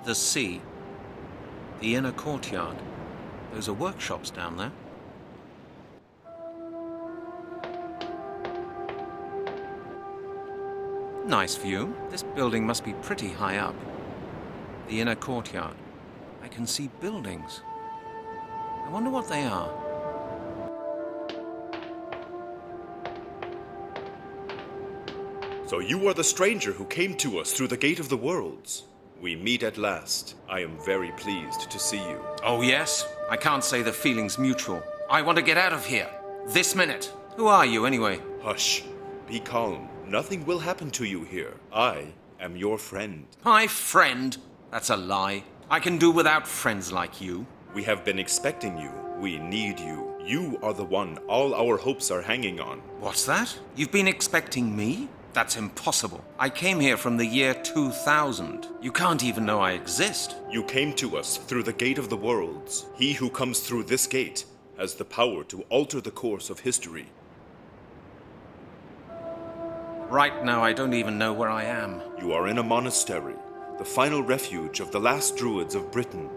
The sea. The inner courtyard. Those are workshops down there. Nice view. This building must be pretty high up. The inner courtyard. I can see buildings. I wonder what they are. So you are the stranger who came to us through the Gate of the Worlds. We meet at last. I am very pleased to see you. Oh yes? I can't say the feeling's mutual. I want to get out of here. This minute. Who are you anyway? Hush. Be calm. Nothing will happen to you here. I am your friend. My friend? That's a lie. I can do without friends like you. We have been expecting you. We need you. You are the one all our hopes are hanging on. What's that? You've been expecting me? That's impossible. I came here from the year 2000. You can't even know I exist. You came to us through the Gate of the Worlds. He who comes through this gate has the power to alter the course of history. Right now, I don't even know where I am. You are in a monastery, the final refuge of the last Druids of Britain.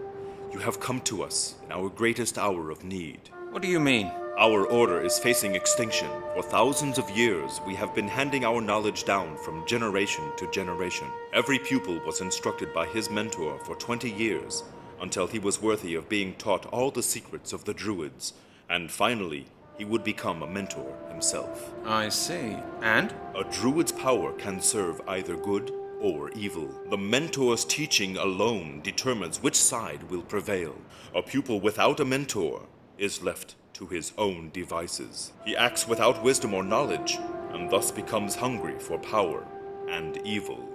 You have come to us in our greatest hour of need. What do you mean? Our order is facing extinction. For thousands of years, we have been handing our knowledge down from generation to generation. Every pupil was instructed by his mentor for 20 years, until he was worthy of being taught all the secrets of the Druids, and finally, he would become a mentor himself. I see. And? A Druid's power can serve either good or evil. The mentor's teaching alone determines which side will prevail. A pupil without a mentor is left to his own devices. He acts without wisdom or knowledge, and thus becomes hungry for power and evil.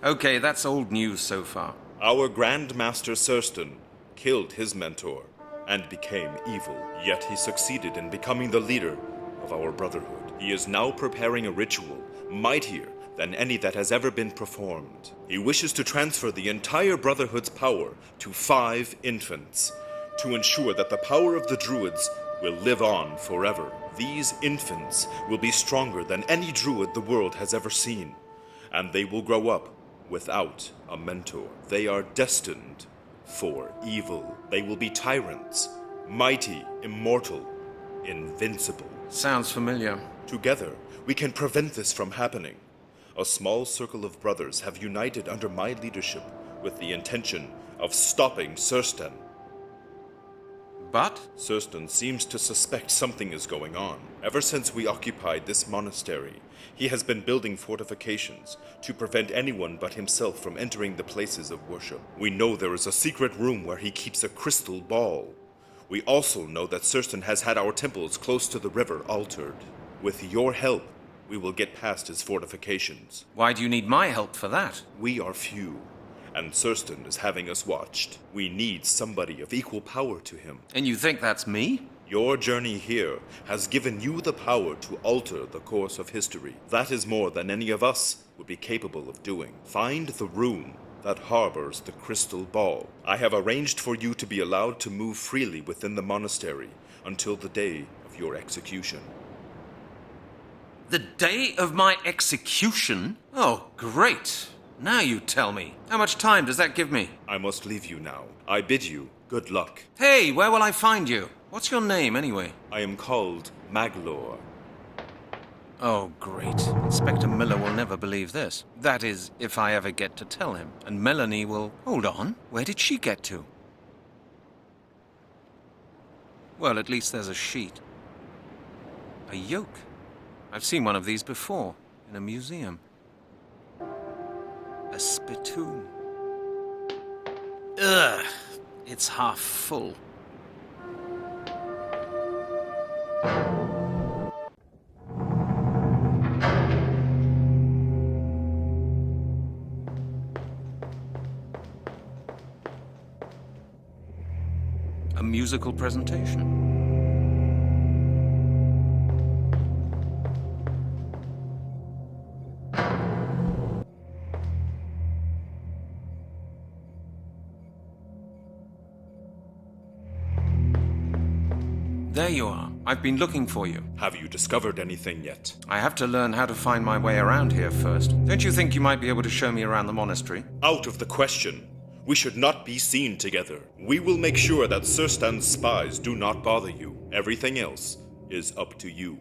Okay, that's old news so far. Our Grand Master Surston killed his mentor and became evil, yet he succeeded in becoming the leader of our brotherhood. He is now preparing a ritual mightier than any that has ever been performed. He wishes to transfer the entire brotherhood's power to 5 infants, to ensure that the power of the Druids will live on forever. These infants will be stronger than any Druid the world has ever seen, and they will grow up without a mentor. They are destined for evil. They will be tyrants, mighty, immortal, invincible. Sounds familiar. Together, we can prevent this from happening. A small circle of brothers have united under my leadership with the intention of stopping Surston. But? Surston seems to suspect something is going on. Ever since we occupied this monastery, he has been building fortifications to prevent anyone but himself from entering the places of worship. We know there is a secret room where he keeps a crystal ball. We also know that Surston has had our temples close to the river altered. With your help, we will get past his fortifications. Why do you need my help for that? We are few, and Surston is having us watched. We need somebody of equal power to him. And you think that's me? Your journey here has given you the power to alter the course of history. That is more than any of us would be capable of doing. Find the room that harbors the crystal ball. I have arranged for you to be allowed to move freely within the monastery until the day of your execution. The day of my execution? Oh, great. Now you tell me. How much time does that give me? I must leave you now. I bid you good luck. Hey, where will I find you? What's your name, anyway? I am called Maglor. Oh, great. Inspector Miller will never believe this. That is, if I ever get to tell him. And Melanie will... Hold on. Where did she get to? Well, at least there's a sheet. A yoke. I've seen one of these before, in a museum. A spittoon. Ugh, it's half full. A musical presentation. There you are. I've been looking for you. Have you discovered anything yet? I have to learn how to find my way around here first. Don't you think you might be able to show me around the monastery? Out of the question. We should not be seen together. We will make sure that Surstan's spies do not bother you. Everything else is up to you.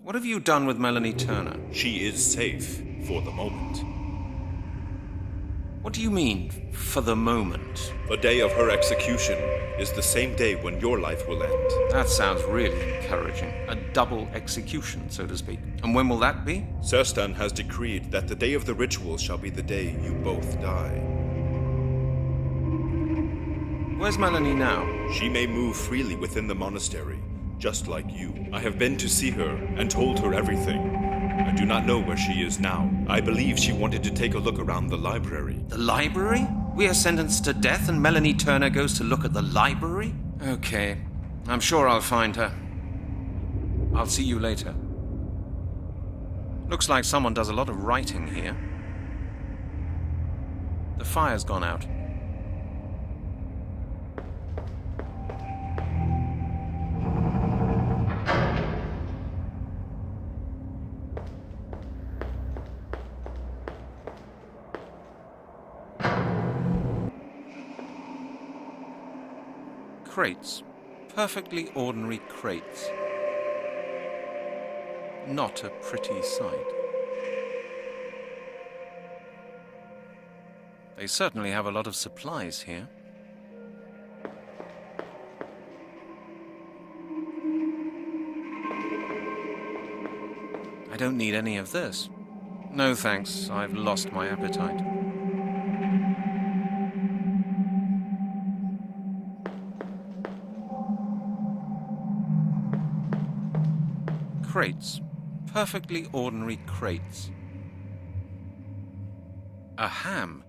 What have you done with Melanie Turner? She is safe for the moment. What do you mean, for the moment? The day of her execution is the same day when your life will end. That sounds really encouraging. A double execution, so to speak. And when will that be? Surstan has decreed that the day of the ritual shall be the day you both die. Where's Melanie now? She may move freely within the monastery, just like you. I have been to see her and told her everything. I do not know where she is now. I believe she wanted to take a look around the library. The library? We are sentenced to death and Melanie Turner goes to look at the library? Okay. I'm sure I'll find her. I'll see you later. Looks like someone does a lot of writing here. The fire's gone out. Crates. Perfectly ordinary crates. Not a pretty sight. They certainly have a lot of supplies here. I don't need any of this. No thanks, I've lost my appetite. Crates. Perfectly ordinary crates. A ham.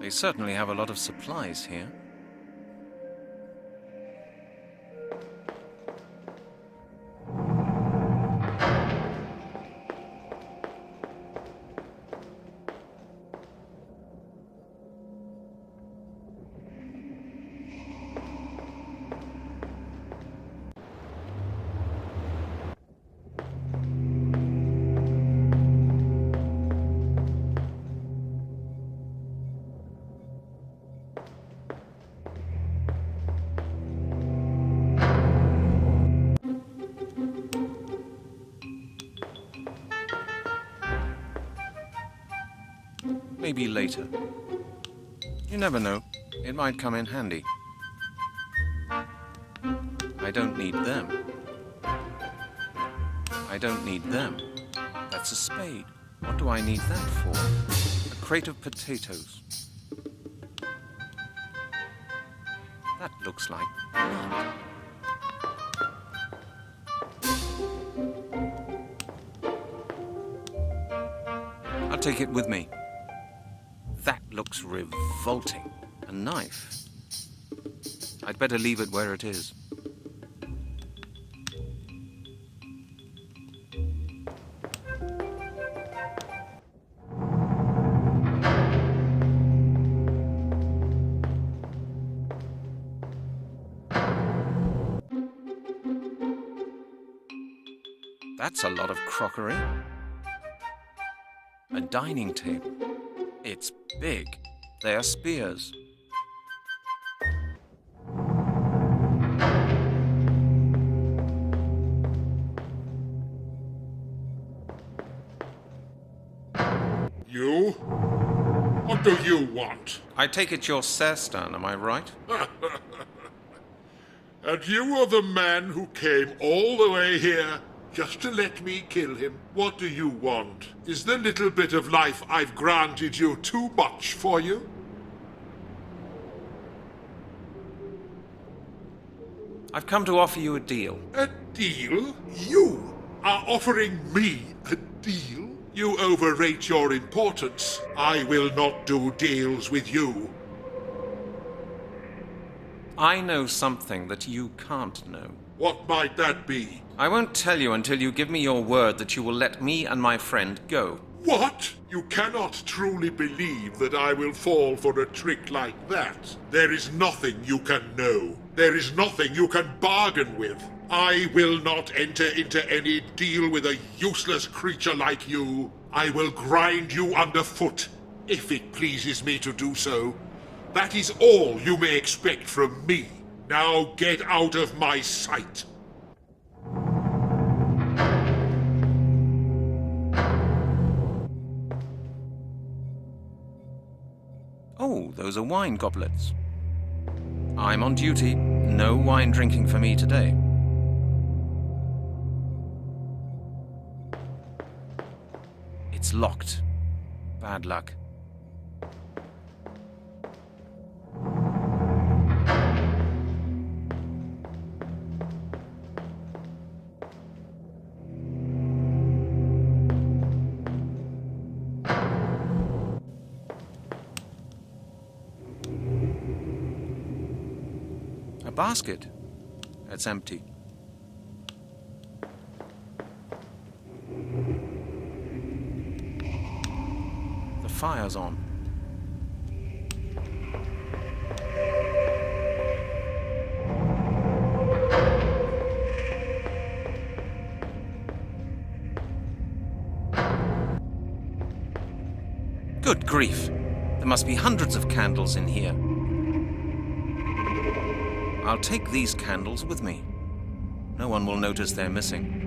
They certainly have a lot of supplies here. Maybe later. You never know. It might come in handy. I don't need them. I don't need them. That's a spade. What do I need that for? A crate of potatoes. That looks like blood. I'll take it with me. That looks revolting. A knife. I'd better leave it where it is. That's a lot of crockery. A dining table. It's big. They are spears. You? What do you want? I take it you're Surstan, am I right? And you are the man who came all the way here just to let me kill him. What do you want? Is the little bit of life I've granted you too much for you? I've come to offer you a deal. A deal? You are offering me a deal? You overrate your importance. I will not do deals with you. I know something that you can't know. What might that be? I won't tell you until you give me your word that you will let me and my friend go. What? You cannot truly believe that I will fall for a trick like that. There is nothing you can know. There is nothing you can bargain with. I will not enter into any deal with a useless creature like you. I will grind you underfoot, if it pleases me to do so. That is all you may expect from me. Now get out of my sight. Oh, those are wine goblets. I'm on duty. No wine drinking for me today. It's locked. Bad luck. A basket. It's empty. The fire's on. Good grief. There must be hundreds of candles in here. I'll take these candles with me. No one will notice they're missing.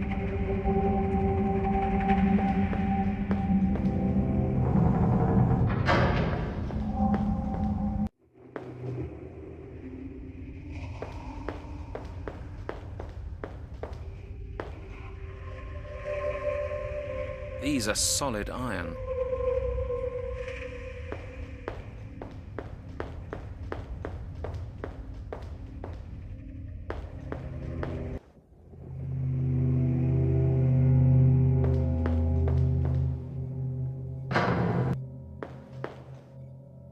These are solid iron.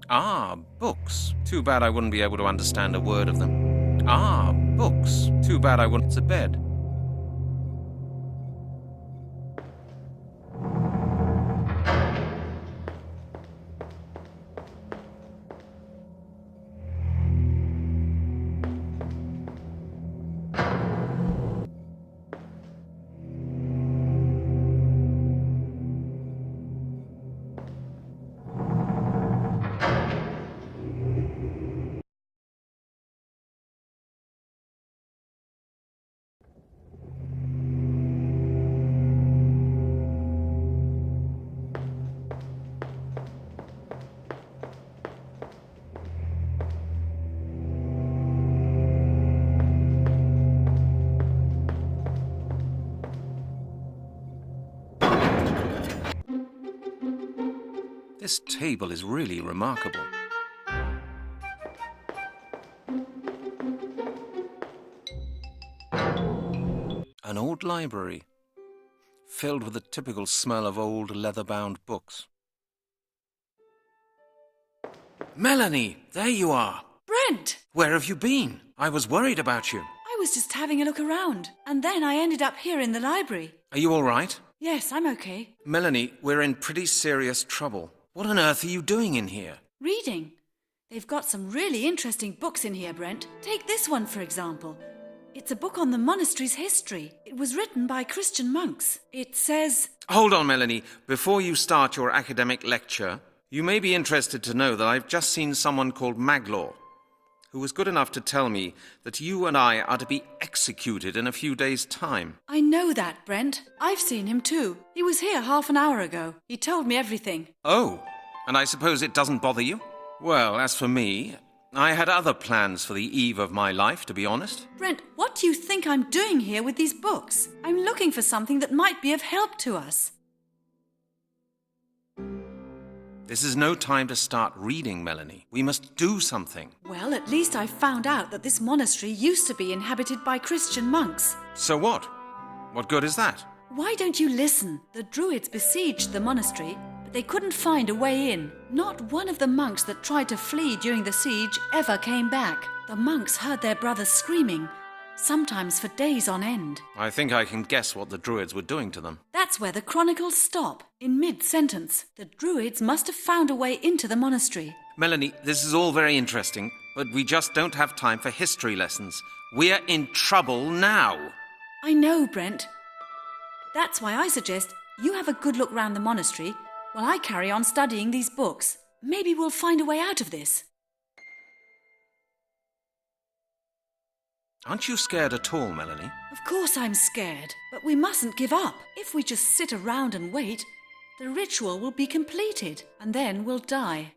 Ah, books. Too bad I wouldn't be able to understand a word of them. Ah, books. Too bad I wouldn't. It's a bed. This table is really remarkable. An old library, filled with the typical smell of old leather-bound books. Melanie, there you are. Brent! Where have you been? I was worried about you. I was just having a look around, and then I ended up here in the library. Are you all right? Yes, I'm okay. Melanie, we're in pretty serious trouble. What on earth are you doing in here? Reading. They've got some really interesting books in here, Brent. Take this one, for example. It's a book on the monastery's history. It was written by Christian monks. It says... Hold on, Melanie. Before you start your academic lecture, you may be interested to know that I've just seen someone called Maglaw, who was good enough to tell me that you and I are to be executed in a few days' time. I know that, Brent. I've seen him too. He was here half an hour ago. He told me everything. Oh, and I suppose it doesn't bother you? Well, as for me, I had other plans for the eve of my life, to be honest. Brent, what do you think I'm doing here with these books? I'm looking for something that might be of help to us. This is no time to start reading, Melanie. We must do something. Well, at least I've found out that this monastery used to be inhabited by Christian monks. So what? What good is that? Why don't you listen? The Druids besieged the monastery, but they couldn't find a way in. Not one of the monks that tried to flee during the siege ever came back. The monks heard their brothers screaming, sometimes for days on end. I think I can guess what the Druids were doing to them. That's where the chronicles stop, in mid-sentence. The Druids must have found a way into the monastery. Melanie, this is all very interesting, but we just don't have time for history lessons. We're in trouble now. I know, Brent. That's why I suggest you have a good look round the monastery while I carry on studying these books. Maybe we'll find a way out of this. Aren't you scared at all, Melanie? Of course I'm scared, but we mustn't give up. If we just sit around and wait, the ritual will be completed, and then we'll die.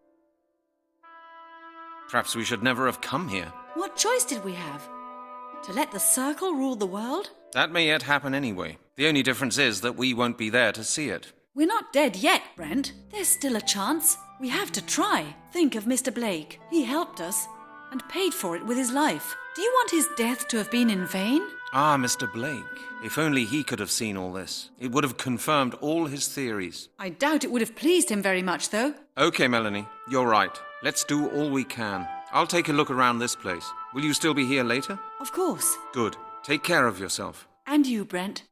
Perhaps we should never have come here. What choice did we have? To let the circle rule the world? That may yet happen anyway. The only difference is that we won't be there to see it. We're not dead yet, Brent. There's still a chance. We have to try. Think of Mr. Blake. He helped us and paid for it with his life. Do you want his death to have been in vain? Ah, Mr. Blake. If only he could have seen all this. It would have confirmed all his theories. I doubt it would have pleased him very much, though. Okay, Melanie, you're right. Let's do all we can. I'll take a look around this place. Will you still be here later? Of course. Good. Take care of yourself. And you, Brent.